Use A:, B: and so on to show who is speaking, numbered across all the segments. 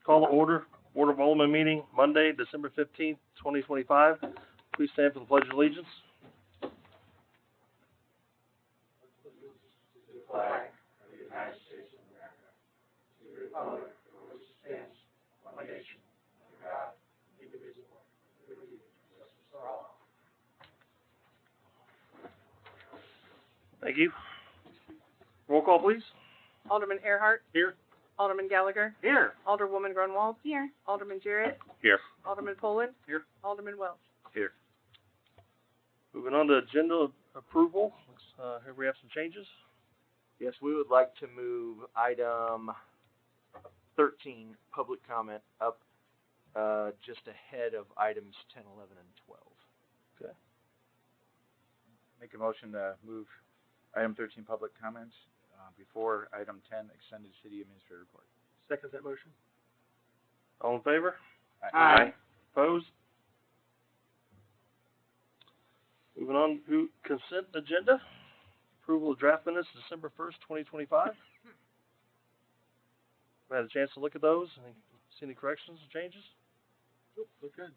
A: Call to order. Board of Alderman meeting Monday, December 15th, 2025. Please stand for the Pledge of Allegiance.
B: Flag of the United States of America, to the republic for which it stands, one nation, under God, indivisible, with liberty and justice for all.
A: Thank you. Roll call, please.
C: Alderman Earhart.
A: Here.
C: Alderman Gallagher.
A: Here.
C: Alderwoman Grunwald. Here. Alderman Jarrett.
A: Here.
C: Alderman Poland.
A: Here.
C: Alderman Wells.
A: Here. Moving on to agenda approval. Here we have some changes.
D: Yes, we would like to move item 13, public comment, up just ahead of items 10, 11, and 12.
A: Okay.
E: Make a motion to move item 13, public comments, before item 10, extended city administrator report.
A: Second that motion. All in favor?
E: Aye.
A: Opposed? Moving on to consent agenda. Approval of draft minutes December 1st, 2025. We had a chance to look at those. See any corrections or changes?
B: Nope, look good.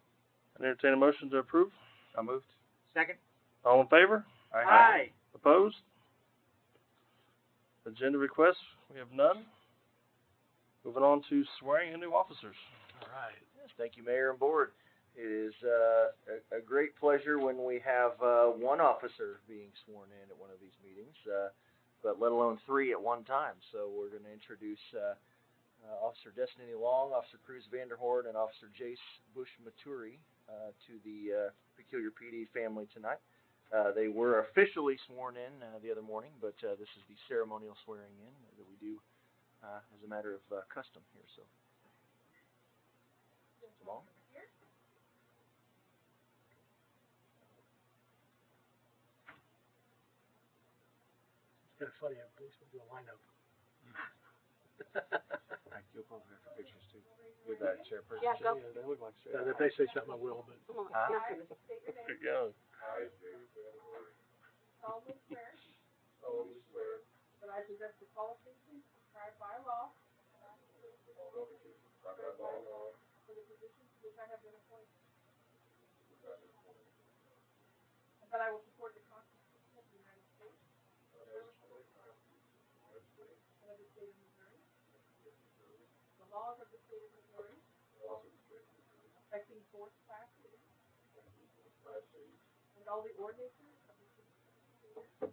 A: I entertain a motion to approve.
E: So moved.
B: Second.
A: All in favor?
B: Aye.
A: Opposed? Agenda requests, we have none. Moving on to swearing in new officers.
D: All right. Yes, thank you, Mayor and Board. It is a great pleasure when we have one officer being sworn in at one of these meetings, but let alone three at one time. So we're going to introduce Officer Destiny Long, Officer Cruz Vanderhoort, and Officer Jace Bush-Maturi to the Peculiar PD family tonight. They were officially sworn in the other morning, but this is the ceremonial swearing in that we do as a matter of custom here. So, Long.
B: It's kind of funny, our policemen do a lineup.
E: You'll probably have for pictures too. You're that chairperson.
C: Yeah, go.
B: Yeah, they look like straight. If they say something, I will, but.
A: There you go.
C: Solemnly swear that I possess the qualifications prescribed by law for the position to which I have been appointed, and that I will support the Constitution of the United States and of the state of Missouri, the laws of the state of Missouri affecting forced class cities, and all the ordinances of the city, and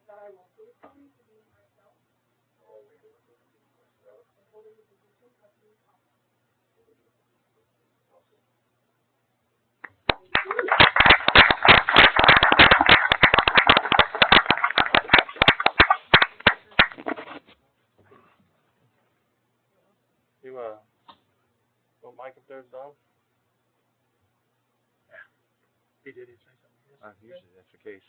C: that I will faithfully demean myself in holding the position of new officer.
A: You want Mike up there, Don?
B: He did say something.
E: Usually that's the case.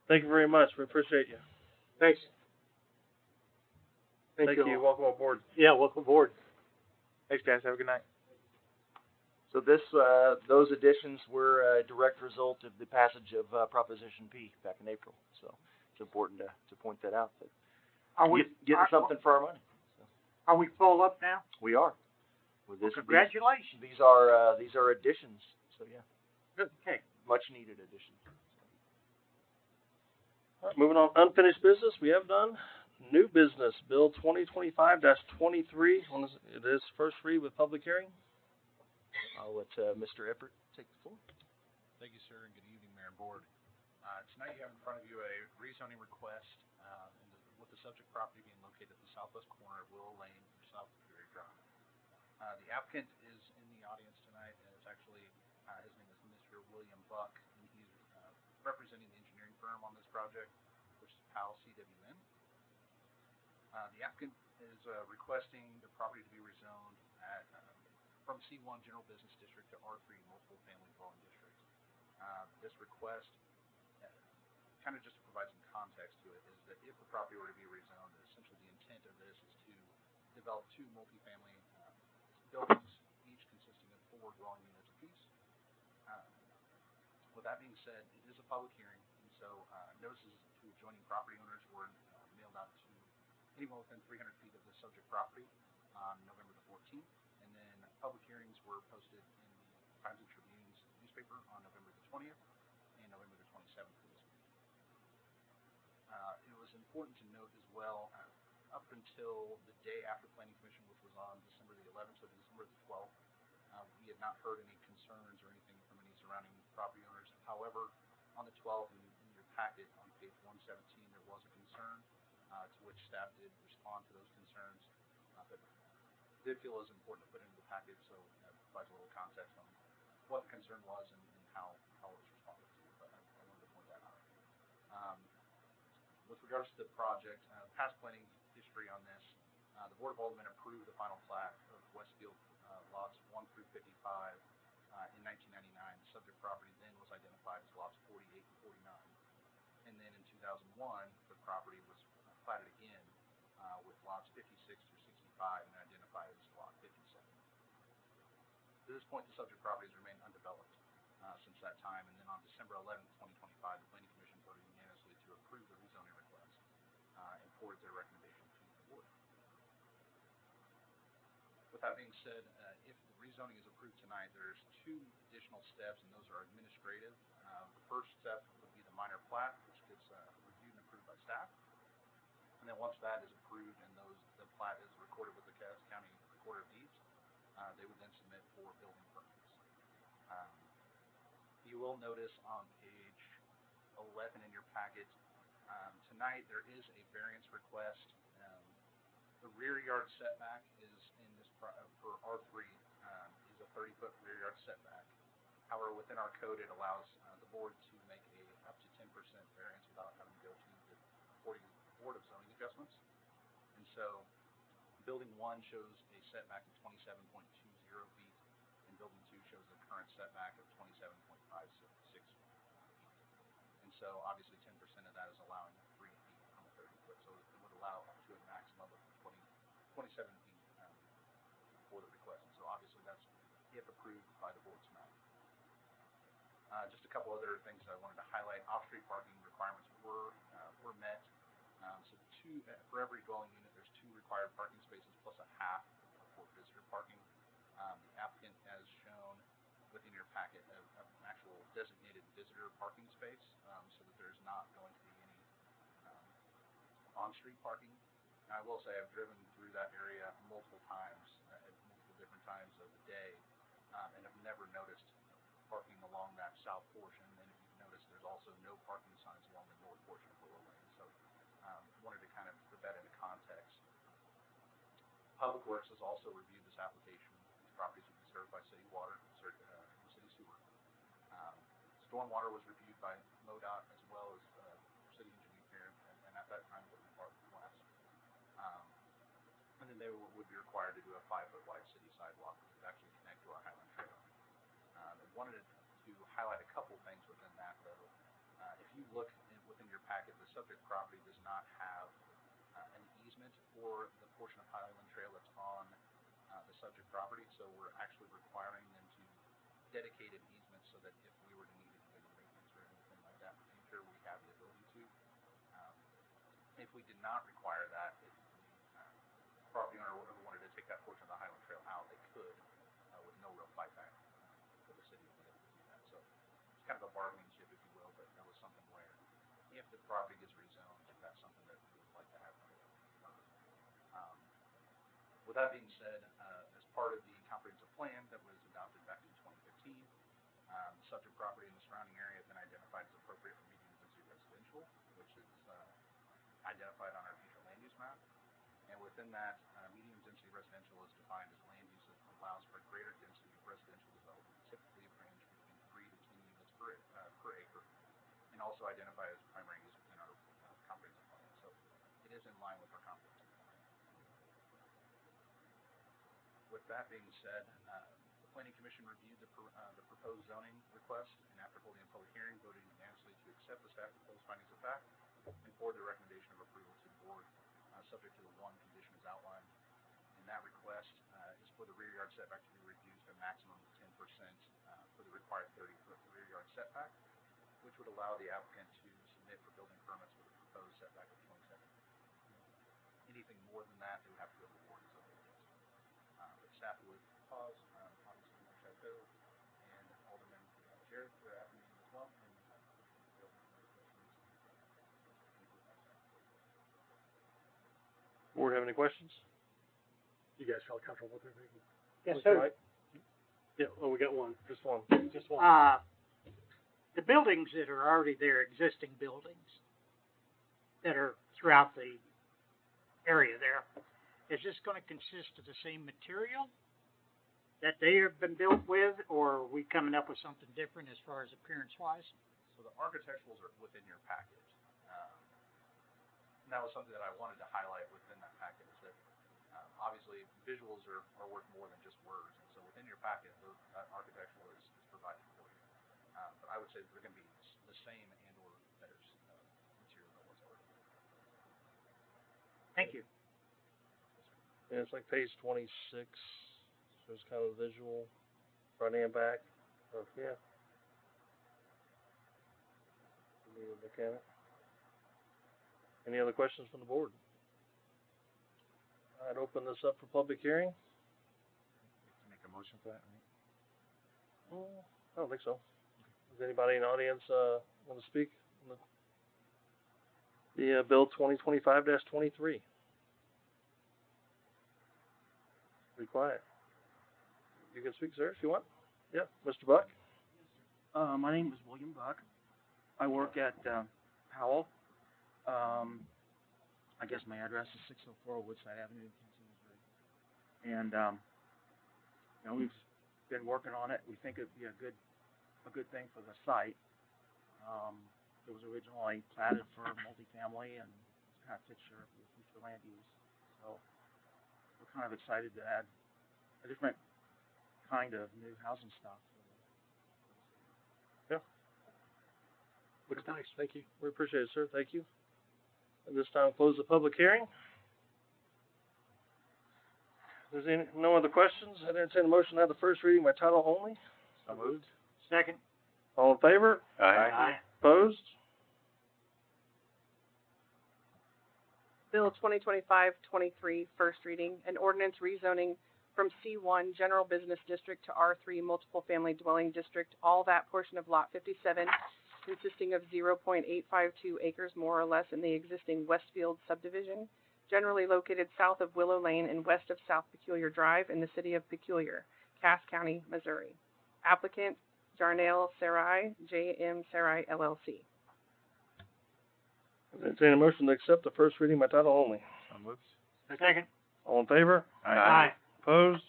A: Thank you very much. We appreciate you.
B: Thanks.
A: Thank you. Welcome aboard.
B: Yeah, welcome aboard.
E: Thanks, guys. Have a good night.
D: So those additions were a direct result of the passage of Proposition P back in April. So it's important to point that out. That
B: Are we
D: getting something for our money? So.
B: Are we full up now?
D: We are. With this,
B: Congratulations.
D: These are additions. So yeah,
B: Good. Okay.
D: much needed additions.
A: All right, moving on, unfinished business, we have done. New business, Bill 2025-23. It is first read with public hearing.
D: I'll let Mr. Eppert take the floor.
F: Thank you, sir, and good evening, Mayor and Board. Tonight you have in front of you a rezoning request with the subject property being located at the southwest corner of Willow Lane or South Prairie Drive. The applicant is in the audience tonight, and it's actually, his name is Mr. William Buck, and he's representing the engineering firm on this project, which is Powell CWN. The applicant is requesting the property to be rezoned from C1 General Business District to R3 Multiple Family Dwelling District. This request, kind of just to provide some context to it, is that if the property were to be rezoned, essentially the intent of this is to develop two multifamily buildings, each consisting of 4 dwelling units apiece. With that being said, it is a public hearing, and so notices to adjoining property owners were mailed out to anyone within 300 feet of the subject property on November the 14th, and then public hearings were posted in the Times and Tribune's newspaper on November the 20th and November the 27th for this meeting. It was important to note as well, up until the day after Planning Commission, which was on December the 11th to December the 12th, we had not heard any concerns or anything from any surrounding property owners. However, on the 12th, in your packet on page 117, there was a concern, to which staff did respond to those concerns, but did feel it was important to put into the packet, so it provides a little context on what the concern was and how it was responded to. But I wanted to point that out. With regards to the project, past planning history on this, the Board of Aldermen approved the final plat of Westfield lots 1 through 55 in 1999. The subject property then was identified as lots 48 and 49. And then in 2001, the property was platted again with lots 56 through 65 and identified as lot 57. To this point, the subject property has remained undeveloped since that time, and then on December 11th, 2025, the Planning Commission voted unanimously to approve the rezoning request and forward their recommendation to the board. With that being said, if the rezoning is approved tonight, there's 2 additional steps, and those are administrative. The first step would be the minor plat, which gets reviewed and approved by staff. And then once that is approved and the plat is recorded with the Cass County Recorder of Deeds, they would then submit for building permits. You will notice on page 11 in your packet, tonight there is a variance request. The rear yard setback is in this for R3 is a 30-foot rear yard setback. However, within our code, it allows the board to make a up to 10% variance without having to go to the Board of Zoning Adjustments. And so, Building 1 shows a setback of 27.20 feet, and Building 2 shows a current setback of 27.56 feet. And so, obviously, 10% of that is allowing 3 feet on the 30-foot, so it would allow up to a maximum of 27 feet for the request. And so, obviously, that's if approved by the board tonight. Just a couple other things I wanted to highlight. Off-street parking requirements were met. So for every dwelling unit, there's 2 required parking spaces plus a half for visitor parking. The applicant has shown within your packet an actual designated visitor parking space, so that there's not going to be any on-street parking. And I will say I've driven through that area multiple times at multiple different times of the day, and have never noticed parking along that south portion. And if you've noticed, there's also no parking signs along the north portion of Willow Lane. So wanted to kind of put that into context. Public Works has also reviewed this application. These properties will be served by city water, city sewer. Stormwater was reviewed by MoDOT as well as city engineer, and at that time it was part of the class. And then they would be required to do a 5-foot wide city sidewalk that would actually connect to our Highland Trail. I wanted to highlight a couple things within that, though. If you look within your packet, the subject property does not have an easement for the portion of Highland Trail that's on the subject property, so we're actually requiring them to dedicate an easement so that if we were to need to do any maintenance or anything like that in the future, we have the ability to. If we did not require that, if the property owner wanted to take that portion of the Highland Trail out, they could, with no real fight back for the city to be able to do that. So it's kind of a bargaining chip, if you will, but that was something where if the property gets rezoned, that's something that we would like to have. With that being said, as part of the comprehensive plan that was adopted back in 2015, the subject property in the surrounding area has been identified as appropriate for medium density residential, which is identified on our future land use map. And within that, medium density residential is defined as land use that allows for greater density of residential development, typically range between 3 to 10 units per acre, and also identified as primary use within our comprehensive plan. So it is in line with our comprehensive plan. With that being said, the Planning Commission reviewed the proposed zoning request, and after holding a public hearing, voted unanimously to accept the staff proposed findings of fact and forward the recommendation of approval to the board, subject to the one condition as outlined. And that request is for the rear yard setback to be reduced a maximum of 10% for the required 30-foot rear yard setback, which would allow the applicant to submit for building permits with a proposed setback of 27. Anything more than that, they would have to go to the board and zoning adjustment. But staff would pause, obviously, Mark Chateau and Alderman Jarrett are at the meeting as well, and they'll have no questions.
A: Board have any questions?
B: You guys felt comfortable with everything?
G: Yes,
A: Mr.
G: sir.
A: Wright?
B: Yeah, well, we got one.
A: Just one.
B: Just one.
G: The buildings that are already there, existing buildings that are throughout the area there, is this gonna consist of the same material that they have been built with, or are we coming up with something different as far as appearance wise?
F: So the architecturals are within your package. And that was something that I wanted to highlight within that package, that obviously visuals are worth more than just words. And so within your packet, that architectural is provided for you. But I would say that they're going to be the same and or better material than what's already there.
G: Thank you.
A: Yeah, it's like page 26. Shows kind of visual, front and back. So, yeah. You need to look at it. Any other questions from the board? I'd open this up for public hearing.
E: Make a motion for that, right?
A: I don't think so. Does anybody in the audience want to speak on the Bill 2025-23? Be quiet. You can speak, sir, if you want. Yeah, Mr. Buck.
H: My name is William Buck. I work at Powell. I guess my address is 604 Woodside Avenue in Kinston, Missouri. And you know, we've been working on it. We think it'd be a good thing for the site. It was originally platted for multifamily and it's kind of picture of the future land use. So we're kind of excited to add a different kind of new housing stock.
B: Looks nice, thank you.
A: We appreciate it, sir. Thank you. At this time, close the public hearing. If there's no other questions, I entertain a motion to have the first reading by title only.
E: So moved.
G: Second.
A: All in favor?
G: Aye.
A: Opposed?
C: Bill 2025-23, first reading, an ordinance rezoning from C1 General Business District to R3 Multiple Family Dwelling District, all that portion of Lot 57 consisting of 0.852 acres more or less in the existing Westfield subdivision, generally located south of Willow Lane and west of South Peculiar Drive in the city of Peculiar, Cass County, Missouri. Applicant, Jarnail Sarai, J.M. Sarai, LLC.
A: I entertain a motion to accept the first reading by title only.
E: So moved.
G: Second.
A: All in favor?
G: Aye.
A: Opposed?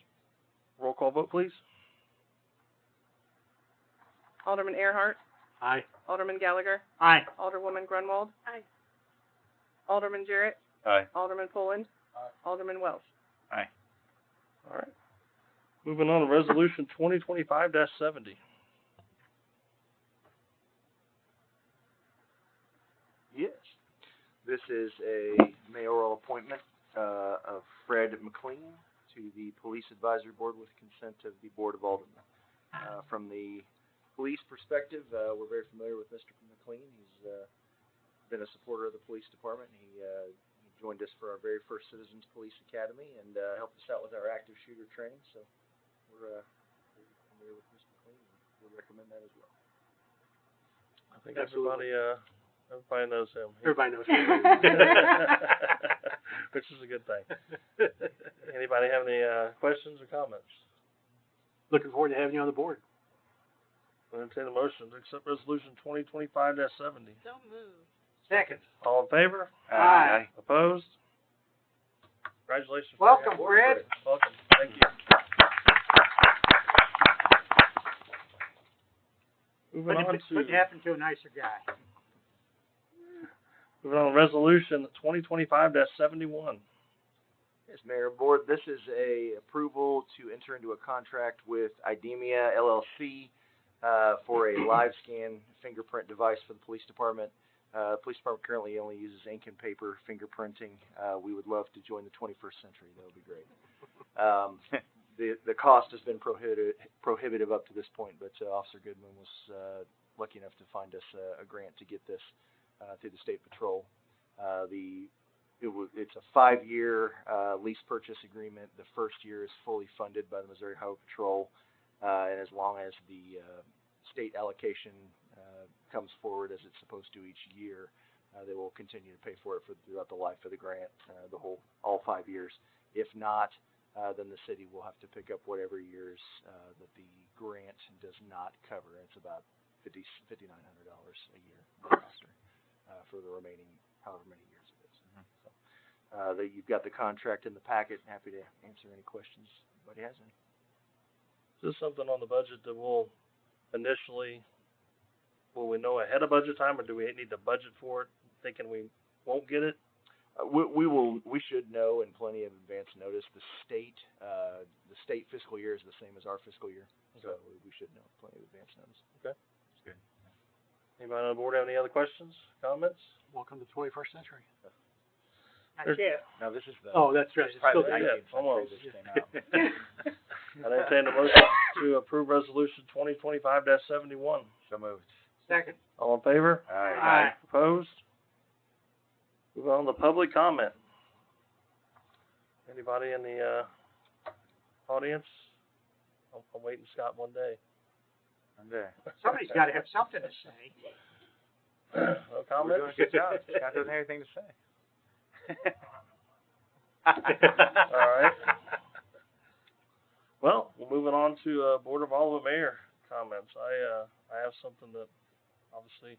A: Roll call vote, please.
C: Alderman Earhart,
B: Aye.
C: Alderman Gallagher,
G: Aye.
C: Alderwoman Grunwald. Aye. Alderman Jarrett,
E: Aye.
C: Alderman Poland. Alderman Wells.
E: Aye.
A: All right. Moving on to resolution 2025-70.
D: Yes. This is a mayoral appointment of Fred McLean to the Police Advisory Board with consent of the Board of Aldermen. From the police perspective, we're very familiar with Mr. McLean. He's been a supporter of the police department. He joined us for our very first Citizens Police Academy and helped us out with our active shooter training. So we're familiar with Mr. McLean and we'll recommend that as well.
A: I think
B: Absolutely.
A: everybody knows him.
B: Everybody knows him.
A: Which is a good thing. Anybody have any questions or comments?
B: Looking forward to having you on the board.
A: I'll entertain a motion to accept resolution 2025-70.
C: So moved.
G: Second.
A: All in favor?
G: Aye.
A: Opposed? Congratulations.
G: Welcome, Fred.
A: Welcome. Thank you. Moving on
G: What
A: to
G: happened to a nicer guy?
A: moving on to resolution 2025-71.
D: Yes, Mayor and Board, this is a approval to enter into a contract with IDEMIA LLC for a live scan fingerprint device for the police department. The police department currently only uses ink and paper fingerprinting. We would love to join the 21st century. That would be great. The cost has been prohibitive up to this point, but Officer Goodman was lucky enough to find us a grant to get this through the State Patrol. It's a 5-year lease purchase agreement. The first year is fully funded by the Missouri Highway Patrol, and as long as the state allocation comes forward as it's supposed to each year, they will continue to pay for it throughout the life of the grant, all 5 years. If not, then the city will have to pick up whatever years that the grant does not cover. It's about $5,900 a year thereafter for the remaining however many years it is. So, you've got the contract in the packet. Happy to answer any questions anybody has any.
A: Is this something on the budget that will we know ahead of budget time, or do we need to budget for it, thinking we won't get it?
D: We should know in plenty of advance notice. The state fiscal year is the same as our fiscal year, so we should know plenty of advance notice.
A: Okay. That's good. Anybody on the board have any other questions, comments?
B: Welcome to the 21st century.
G: Not yet.
D: No, this is the.
B: Oh, that's right. It's
D: probably
B: still
D: the
B: there.
D: 19th century
A: almost.
D: this came out.
A: I entertain a motion to approve resolution 2025-71.
E: So moved.
G: Second.
A: All in favor?
G: Aye.
A: Opposed? Move on to public comment. Anybody in the audience? I'm waiting Scott one day.
E: I'm there.
G: Somebody's got to have something to say.
A: No
E: We're
A: comment?
E: doing a good job. Scott doesn't have anything to say.
A: All right. Well, we're moving on to Board of Alderman Mayor comments. I have something that obviously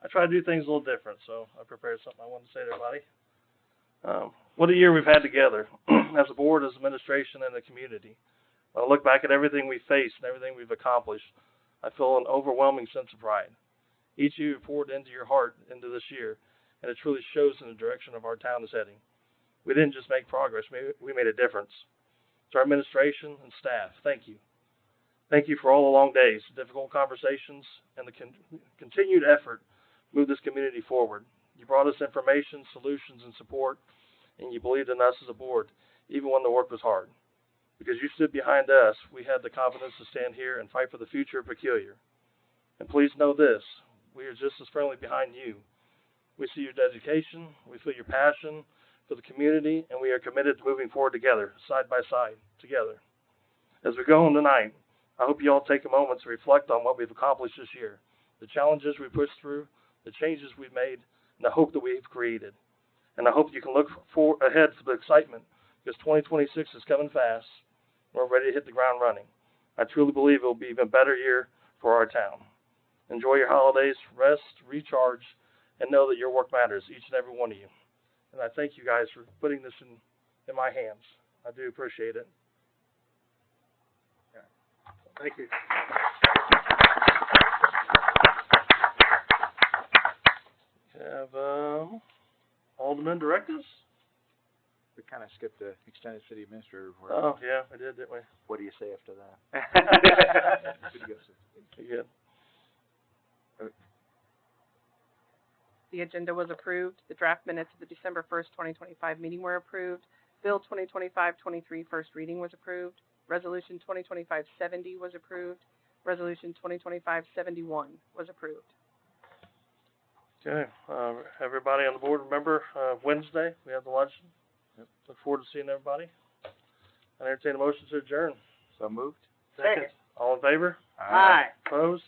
A: I try to do things a little different, so I prepared something I wanted to say to everybody. What a year we've had together as a board, as administration, and the community. When I look back at everything we faced and everything we've accomplished, I feel an overwhelming sense of pride. Each of you poured into your heart into this year, and it truly shows in the direction of our town is heading. We didn't just make progress, we made a difference. To our administration and staff, thank you. Thank you for all the long days, difficult conversations, and the continued effort to move this community forward. You brought us information, solutions, and support, and you believed in us as a board, even when the work was hard. Because you stood behind us, we had the confidence to stand here and fight for the future of Peculiar. And please know this, we are just as firmly behind you. We see your dedication, we feel your passion for the community, and we are committed to moving forward together, side by side, together. As we go home tonight, I hope you all take a moment to reflect on what we've accomplished this year, the challenges we pushed through, the changes we've made, and the hope that we've created. And I hope you can look ahead for the excitement, because 2026 is coming fast, and we're ready to hit the ground running. I truly believe it will be an even better year for our town. Enjoy your holidays, rest, recharge, and know that your work matters, each and every one of you. And I thank you guys for putting this in my hands. I do appreciate it.
B: Thank you.
A: Have Alderman directives?
E: We kind of skipped the extended city administrator report.
A: Oh, yeah, we did, didn't we?
D: What do you say after that? Good to go, sir.
A: Pretty good.
C: The agenda was approved. The draft minutes of the December 1st, 2025 meeting were approved. Bill 2025-23 first reading was approved. Resolution 2025-70 was approved. Resolution 2025-71 was approved.
A: Okay, everybody on the board, remember Wednesday we have the luncheon.
E: Yep.
A: Look forward to seeing everybody. I entertain a motion to adjourn.
E: So moved.
B: Second.
A: All in favor?
G: Aye.
A: Opposed?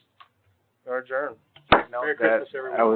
A: We are adjourned.
E: Note
B: Merry
E: that
B: Christmas, everyone.
E: I was